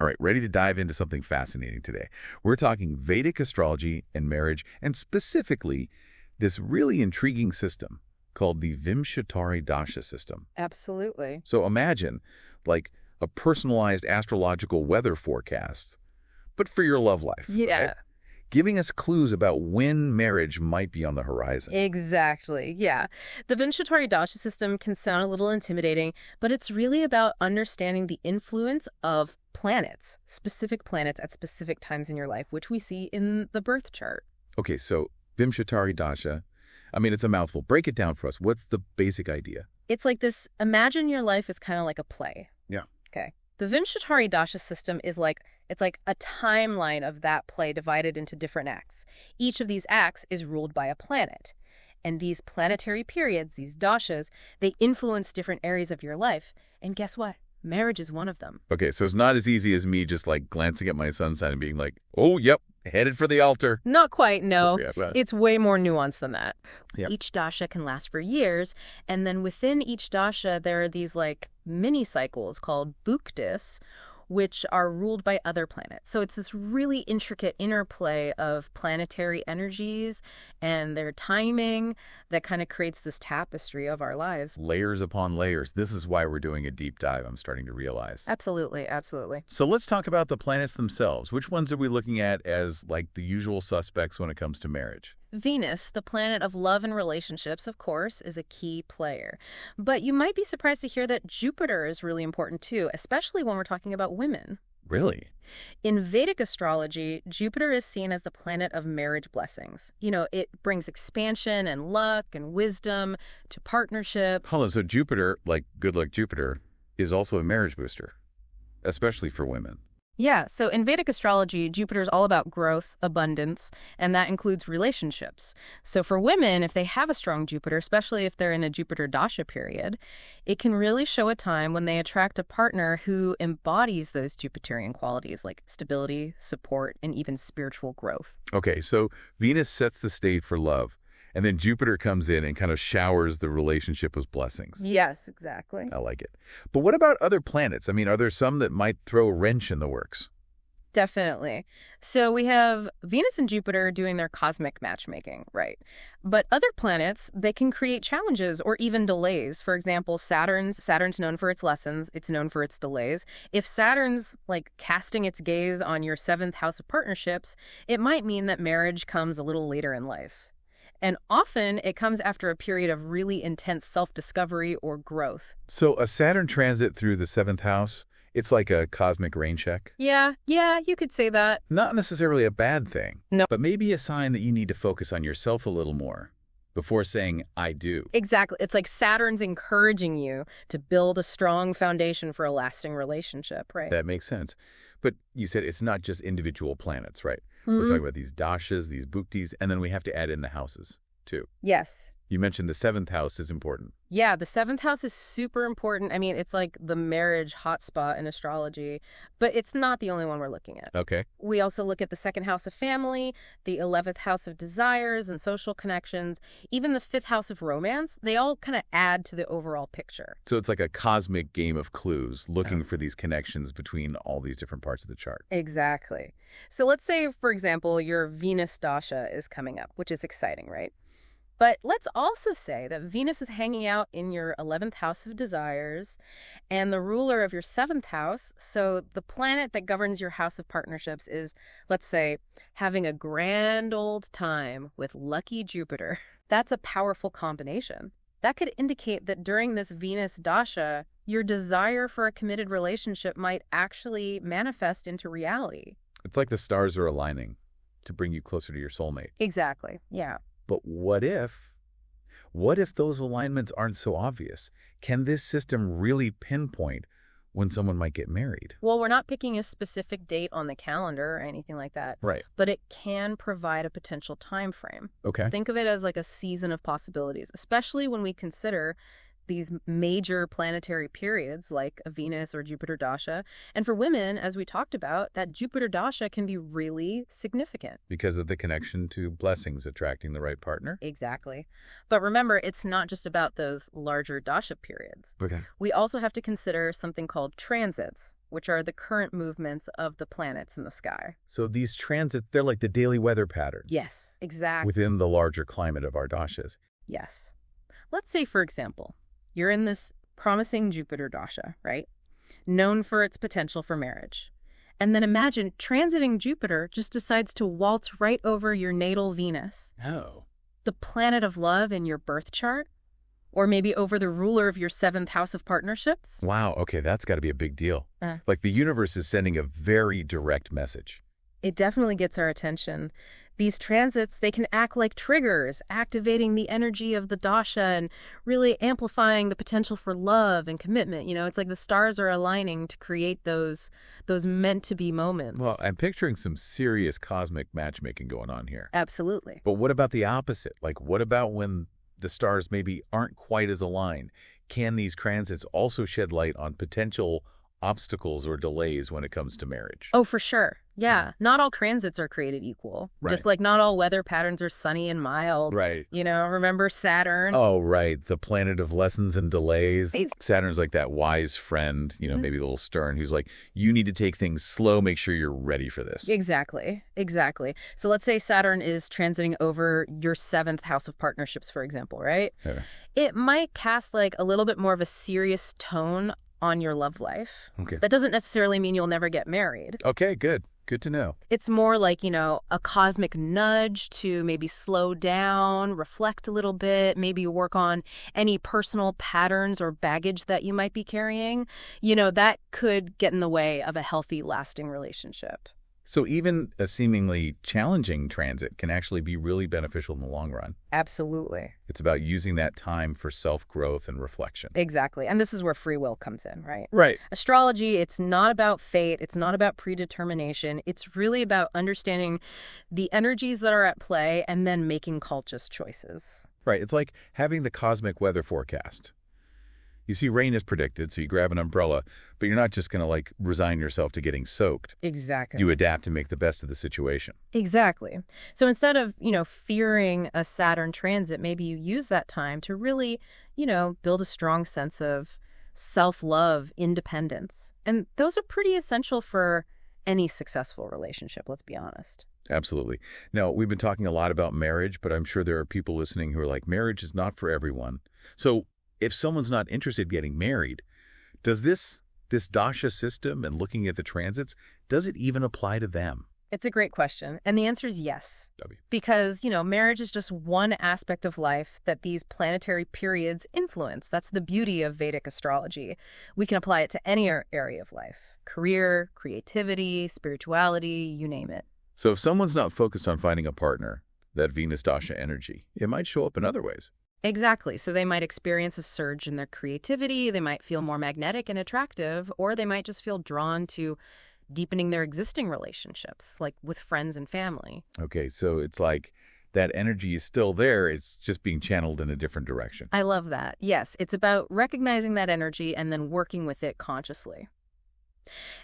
All right, ready to dive into something fascinating today. We're talking Vedic astrology and marriage, and specifically this really intriguing system called the Vimshottari Dasha System. Absolutely. So imagine, like, a personalized astrological weather forecast, but for your love life. Yeah. Right? Giving us clues about when marriage might be on the horizon. Exactly. Yeah. The Vimshottari Dasha system can sound a little intimidating, but it's really about understanding the influence of planets, specific planets at specific times in your life, which we see in the birth chart. Okay, so Vimshottari Dasha, I mean, it's a mouthful. Break it down for us. What's the basic idea? It's like this, imagine your life is kind of like a play. Yeah. Okay. The Vimshottari Dasha system is it's like a timeline of that play divided into different acts. Each of these acts is ruled by a planet. And these planetary periods, these dashas, they influence different areas of your life. And guess what? Marriage is one of them. Okay, so it's not as easy as me just like glancing at my sun sign and being like, oh, yep, headed for the altar. Not quite, no. Yeah, well. It's way more nuanced than that. Yep. Each dasha can last for years, and then within each dasha, there are these like mini cycles called bhuktis, which are ruled by other planets. So it's this really intricate interplay of planetary energies and their timing that kind of creates this tapestry of our lives. Layers upon layers. This is why we're doing a deep dive, I'm starting to realize. Absolutely, absolutely. So let's talk about the planets themselves. Which ones are we looking at as like the usual suspects when it comes to marriage? Venus, the planet of love and relationships, of course, is a key player. But you might be surprised to hear that Jupiter is really important too, especially when we're talking about women. Really? In Vedic astrology, Jupiter is seen as the planet of marriage blessings. You know, it brings expansion and luck and wisdom to partnerships. Hold on, so Jupiter, like good luck Jupiter, is also a marriage booster, especially for women. Yeah, so in Vedic astrology, Jupiter's all about growth, abundance, and that includes relationships. So for women, if they have a strong Jupiter, especially if they're in a Jupiter Dasha period, it can really show a time when they attract a partner who embodies those Jupiterian qualities like stability, support, and even spiritual growth. Okay, so Venus sets the stage for love, and then Jupiter comes in and kind of showers the relationship with blessings. Yes, exactly. I like it. But what about other planets? I mean, are there some that might throw a wrench in the works? Definitely. So we have Venus and Jupiter doing their cosmic matchmaking, right? But other planets, they can create challenges or even delays. For example, Saturn's known for its lessons. It's known for its delays. If Saturn's like casting its gaze on your seventh house of partnerships, it might mean that marriage comes a little later in life. And often it comes after a period of really intense self-discovery or growth. So a Saturn transit through the seventh house, it's like a cosmic rain check? Yeah, you could say that. Not necessarily a bad thing. No. But maybe a sign that you need to focus on yourself a little more before saying, I do. Exactly. It's like Saturn's encouraging you to build a strong foundation for a lasting relationship, right? That makes sense. But you said it's not just individual planets, right? We're talking about these dashas, these bhuktis, and then we have to add in the houses, too. Yes. You mentioned the seventh house is important. Yeah, the seventh house is super important. I mean, it's like the marriage hotspot in astrology, but it's not the only one we're looking at. Okay. We also look at the second house of family, the 11th house of desires and social connections, even the fifth house of romance. They all kind of add to the overall picture. So it's like a cosmic game of clues, looking for these connections between all these different parts of the chart. Exactly. So let's say, for example, your Venus Dasha is coming up, which is exciting, right? But let's also say that Venus is hanging out in your 11th house of desires and the ruler of your 7th house. So the planet that governs your house of partnerships is, let's say, having a grand old time with lucky Jupiter. That's a powerful combination. That could indicate that during this Venus Dasha, your desire for a committed relationship might actually manifest into reality. It's like the stars are aligning to bring you closer to your soulmate. Exactly. Yeah. But what if those alignments aren't so obvious? Can this system really pinpoint when someone might get married? Well, we're not picking a specific date on the calendar or anything like that. Right. But it can provide a potential time frame. Okay. Think of it as like a season of possibilities, especially when we consider these major planetary periods like a Venus or Jupiter Dasha. And for women, as we talked about, that Jupiter Dasha can be really significant. Because of the connection to blessings attracting the right partner? Exactly. But remember, it's not just about those larger Dasha periods. Okay. We also have to consider something called transits. which are the current movements of the planets in the sky. So these transits, they're like the daily weather patterns. Yes, exactly. Within the larger climate of our dashas. Yes. Let's say, for example, you're in this promising Jupiter dasha, right? Known for its potential for marriage. And then imagine transiting Jupiter just decides to waltz right over your natal Venus, Oh. the planet of love in your birth chart, or maybe over the ruler of your 7th house of partnerships. Wow, okay, that's got to be a big deal. Like the universe is sending a very direct message. It definitely gets our attention. These transits, they can act like triggers, activating the energy of the dasha and really amplifying the potential for love and commitment. You know, it's like the stars are aligning to create those meant-to-be moments. Well, I'm picturing some serious cosmic matchmaking going on here. Absolutely. But what about the opposite? Like, what about when the stars maybe aren't quite as aligned? Can these transits also shed light on potential obstacles or delays when it comes to marriage? Oh, for sure. Yeah. Not all transits are created equal. Right. Just like not all weather patterns are sunny and mild. Right. You know, remember Saturn? Oh, right. The planet of lessons and delays. Saturn's like that wise friend, you know, maybe a little stern, who's like, you need to take things slow, make sure you're ready for this. Exactly. Exactly. So let's say Saturn is transiting over your 7th house of partnerships, for example, right? Yeah. It might cast like a little bit more of a serious tone on your love life. Okay. That doesn't necessarily mean you'll never get married. Okay, good. Good to know. It's more like, you know, a cosmic nudge to maybe slow down, reflect a little bit, maybe work on any personal patterns or baggage that you might be carrying. You know, that could get in the way of a healthy, lasting relationship. So even a seemingly challenging transit can actually be really beneficial in the long run. Absolutely. It's about using that time for self-growth and reflection. Exactly. And this is where free will comes in, right? Right. Astrology, it's not about fate. It's not about predetermination. It's really about understanding the energies that are at play and then making conscious choices. Right. It's like having the cosmic weather forecast. You see rain is predicted, so you grab an umbrella, but you're not just going to like resign yourself to getting soaked. Exactly. You adapt and make the best of the situation. Exactly. So instead of, you know, fearing a Saturn transit, maybe you use that time to really, you know, build a strong sense of self-love, independence. And those are pretty essential for any successful relationship, let's be honest. Absolutely. Now, we've been talking a lot about marriage, but I'm sure there are people listening who are like, marriage is not for everyone. So if someone's not interested in getting married, does this dasha system and looking at the transits, does it even apply to them? It's a great question. And the answer is yes. W. Because, you know, marriage is just one aspect of life that these planetary periods influence. That's the beauty of Vedic astrology. We can apply it to any area of life. Career, creativity, spirituality, you name it. So if someone's not focused on finding a partner, that Venus dasha energy, it might show up in other ways. Exactly. So they might experience a surge in their creativity, they might feel more magnetic and attractive, or they might just feel drawn to deepening their existing relationships, like with friends and family. Okay, so it's like that energy is still there, it's just being channeled in a different direction. I love that. Yes, it's about recognizing that energy and then working with it consciously.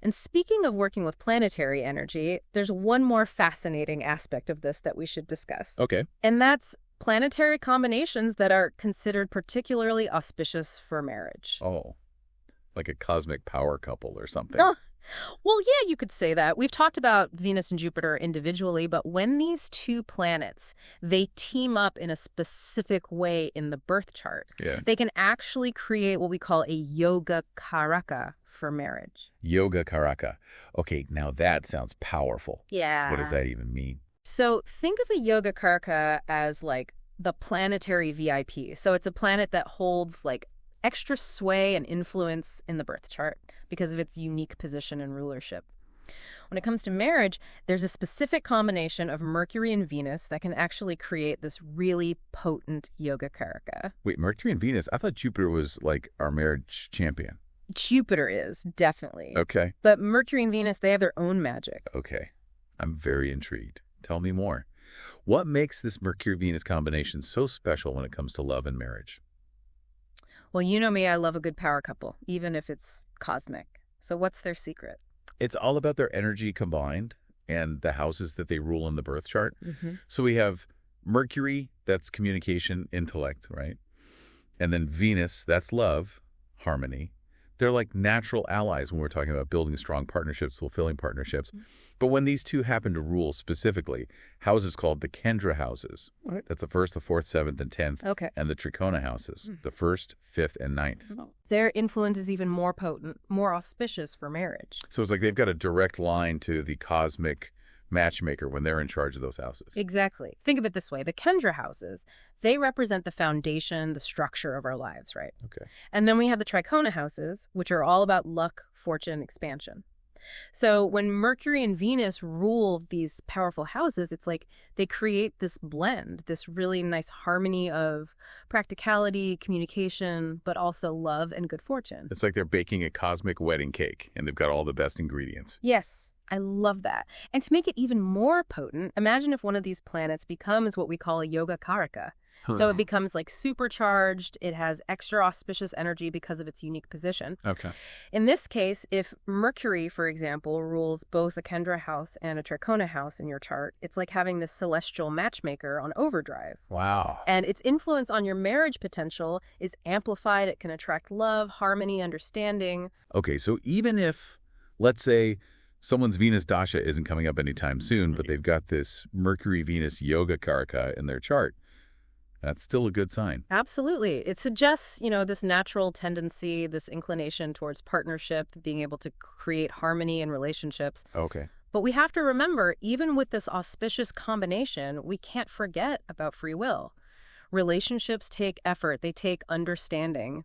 And speaking of working with planetary energy, there's one more fascinating aspect of this that we should discuss. Okay. And that's planetary combinations that are considered particularly auspicious for marriage. Oh, like a cosmic power couple or something. Oh, well, yeah, you could say that. We've talked about Venus and Jupiter individually, but when these two planets, they team up in a specific way in the birth chart, they can actually create what we call a yoga karaka for marriage. Yoga karaka. Okay, now that sounds powerful. Yeah. What does that even mean? So think of a yoga karaka as like the planetary VIP. So it's a planet that holds like extra sway and influence in the birth chart because of its unique position and rulership. When it comes to marriage, there's a specific combination of Mercury and Venus that can actually create this really potent yoga karaka. Wait, Mercury and Venus? I thought Jupiter was like our marriage champion. Jupiter is, definitely. Okay. But Mercury and Venus, they have their own magic. Okay. I'm very intrigued. Tell me more. What makes this Mercury-Venus combination so special when it comes to love and marriage? Well, you know me, I love a good power couple, even if it's cosmic. So what's their secret? It's all about their energy combined and the houses that they rule in the birth chart. Mm-hmm. So we have Mercury, that's communication, intellect, right? And then Venus, that's love, harmony. They're like natural allies when we're talking about building strong partnerships, fulfilling partnerships. But when these two happen to rule specifically, houses called the Kendra houses, What? that's the 1st, the 4th, 7th, and 10th, Okay. and the Trikona houses, the 1st, 5th, and 9th. Their influence is even more potent, more auspicious for marriage. So it's like they've got a direct line to the cosmic matchmaker when they're in charge of those houses. Exactly. Think of it this way. The Kendra houses, they represent the foundation, the structure of our lives, right? Okay. And then we have the Trikona houses, which are all about luck, fortune, expansion. So when Mercury and Venus rule these powerful houses, it's like they create this blend, this really nice harmony of practicality, communication, but also love and good fortune. It's like they're baking a cosmic wedding cake, and they've got all the best ingredients. Yes, I love that. And to make it even more potent, imagine if one of these planets becomes what we call a yoga karaka. So it becomes like supercharged. It has extra auspicious energy because of its unique position. Okay. In this case, if Mercury, for example, rules both a Kendra house and a Trikona house in your chart, it's like having this celestial matchmaker on overdrive. Wow. And its influence on your marriage potential is amplified. It can attract love, harmony, understanding. Okay, so even if, let's say, someone's Venus Dasha isn't coming up anytime soon, but they've got this Mercury-Venus yoga karaka in their chart, that's still a good sign. Absolutely. It suggests, this natural tendency, this inclination towards partnership, being able to create harmony in relationships. Okay. But we have to remember, even with this auspicious combination, we can't forget about free will. Relationships take effort. They take understanding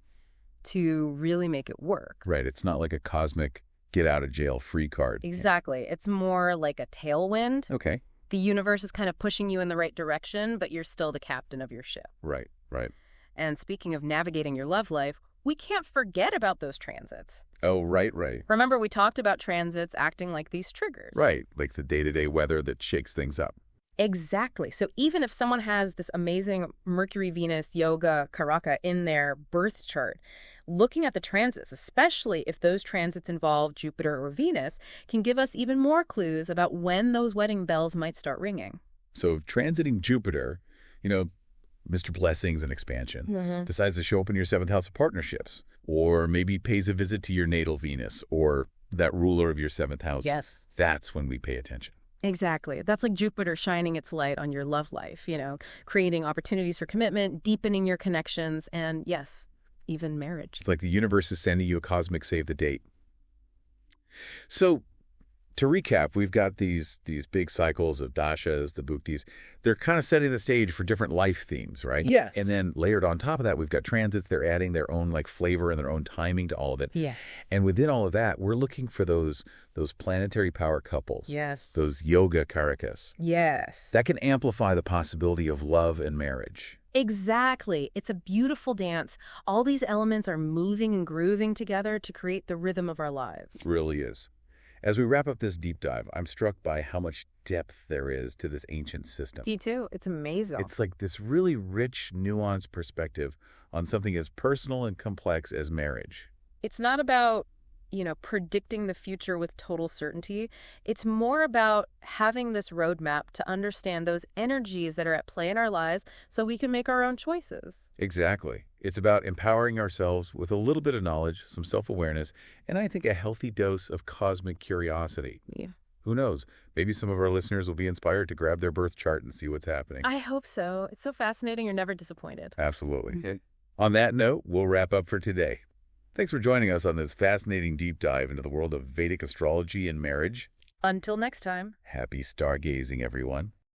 to really make it work. Right. It's not like a cosmic get-out-of-jail-free card. Exactly. It's more like a tailwind. Okay. The universe is kind of pushing you in the right direction, but you're still the captain of your ship. Right, right. And speaking of navigating your love life, we can't forget about those transits. Oh, right, right. Remember, we talked about transits acting like these triggers. Right, like the day-to-day weather that shakes things up. Exactly. So even if someone has this amazing Mercury-Venus yoga karaka in their birth chart, looking at the transits, especially if those transits involve Jupiter or Venus, can give us even more clues about when those wedding bells might start ringing. So if transiting Jupiter, Mr. Blessings and Expansion, decides to show up in your 7th house of partnerships, or maybe pays a visit to your natal Venus, or that ruler of your 7th house, Yes. That's when we pay attention. Exactly. That's like Jupiter shining its light on your love life, creating opportunities for commitment, deepening your connections, and yes, even marriage. It's like the universe is sending you a cosmic save the date. So, to recap, we've got these big cycles of dashas, the bhuktis. They're kind of setting the stage for different life themes, right? Yes. And then layered on top of that, we've got transits. They're adding their own flavor and their own timing to all of it. Yeah. And within all of that, we're looking for those planetary power couples. Yes. Those yoga karakas. Yes. That can amplify the possibility of love and marriage. Exactly. It's a beautiful dance. All these elements are moving and grooving together to create the rhythm of our lives. It really is. As we wrap up this deep dive, I'm struck by how much depth there is to this ancient system. D2, it's amazing. It's like this really rich, nuanced perspective on something as personal and complex as marriage. It's not about, predicting the future with total certainty. It's more about having this roadmap to understand those energies that are at play in our lives so we can make our own choices. Exactly. It's about empowering ourselves with a little bit of knowledge, some self-awareness, and I think a healthy dose of cosmic curiosity. Yeah. Who knows? Maybe some of our listeners will be inspired to grab their birth chart and see what's happening. I hope so. It's so fascinating. You're never disappointed. Absolutely. On that note, we'll wrap up for today. Thanks for joining us on this fascinating deep dive into the world of Vedic astrology and marriage. Until next time. Happy stargazing, everyone.